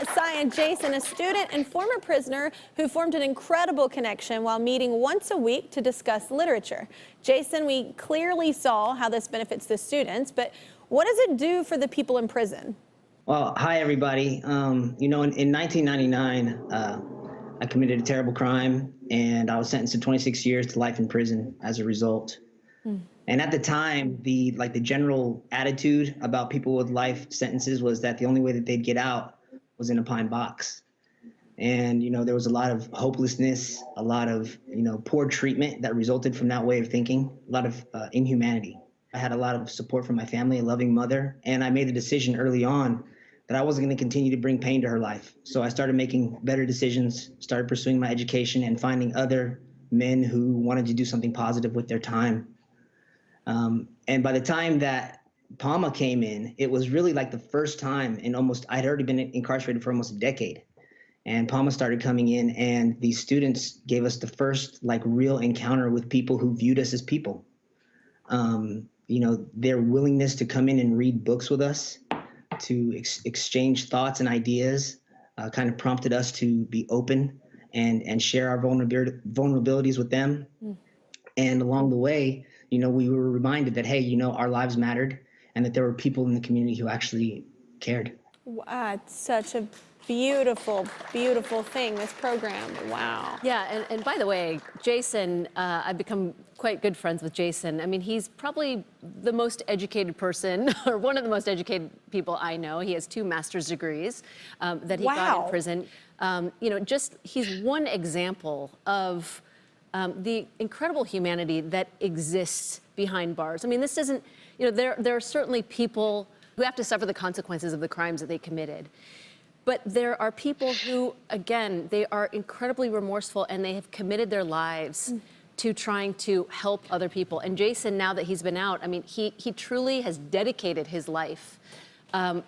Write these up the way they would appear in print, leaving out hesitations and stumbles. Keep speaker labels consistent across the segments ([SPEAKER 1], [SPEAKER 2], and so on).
[SPEAKER 1] met Cy and Jason, a student and former prisoner who formed an incredible connection while meeting once a week to discuss literature. Jason, we clearly saw how this benefits the students, but what does it do for the people in prison?
[SPEAKER 2] Well, hi, everybody. In 1999, I committed a terrible crime, and I was sentenced to 26 years to life in prison as a result. And at the time, the general attitude about people with life sentences was that the only way that they'd get out was in a pine box. And, there was a lot of hopelessness, a lot of, poor treatment that resulted from that way of thinking, a lot of inhumanity. I had a lot of support from my family, a loving mother, and I made the decision early on that I wasn't going to continue to bring pain to her life. So I started making better decisions, started pursuing my education and finding other men who wanted to do something positive with their time. And by the time that Palma came in, it was really like the first time in I'd already been incarcerated for almost a decade. And Palma started coming in, and these students gave us the first real encounter with people who viewed us as people. Their willingness to come in and read books with us, to exchange thoughts and ideas, kind of prompted us to be open and share our vulnerabilities with them. And along the way, we were reminded that, hey, our lives mattered and that there were people in the community who actually cared.
[SPEAKER 1] Wow, it's such a beautiful, beautiful thing, this program. Wow.
[SPEAKER 3] Yeah, and by the way, Jason, I've become quite good friends with Jason. I mean, he's probably the most educated person, or one of the most educated people I know. He has 2 master's degrees that he got in prison. He's one example of the incredible humanity that exists behind bars. I mean, this isn't, there are certainly people who have to suffer the consequences of the crimes that they committed. But there are people who, again, they are incredibly remorseful and they have committed their lives to trying to help other people. And Jason, now that he's been out, I mean, he truly has dedicated his life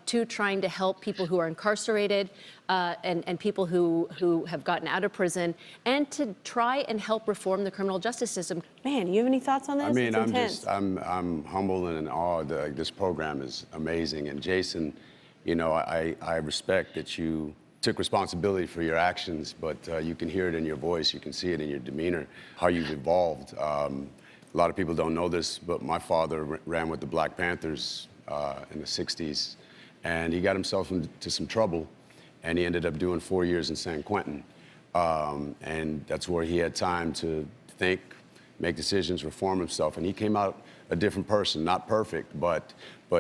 [SPEAKER 3] to trying to help people who are incarcerated and people who have gotten out of prison, and to try and help reform the criminal justice system. Man, you have any thoughts on this?
[SPEAKER 4] I mean, I'm humbled and in awe. This program is amazing. And Jason, I respect that you took responsibility for your actions, but you can hear it in your voice, you can see it in your demeanor, how you've evolved. A lot of people don't know this, but my father ran with the Black Panthers in the 60s, and he got himself into some trouble, and he ended up doing 4 years in San Quentin. And that's where he had time to think, make decisions, reform himself, and he came out a different person, not perfect, but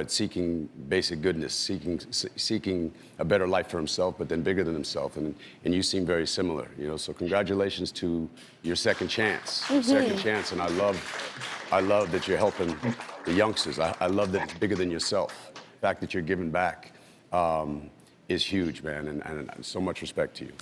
[SPEAKER 4] seeking basic goodness, seeking a better life for himself, but then bigger than himself. And you seem very similar, So congratulations to your second chance, second chance. And I love that you're helping the youngsters. I love that it's bigger than yourself. The fact that you're giving back is huge, man, and so much respect to you.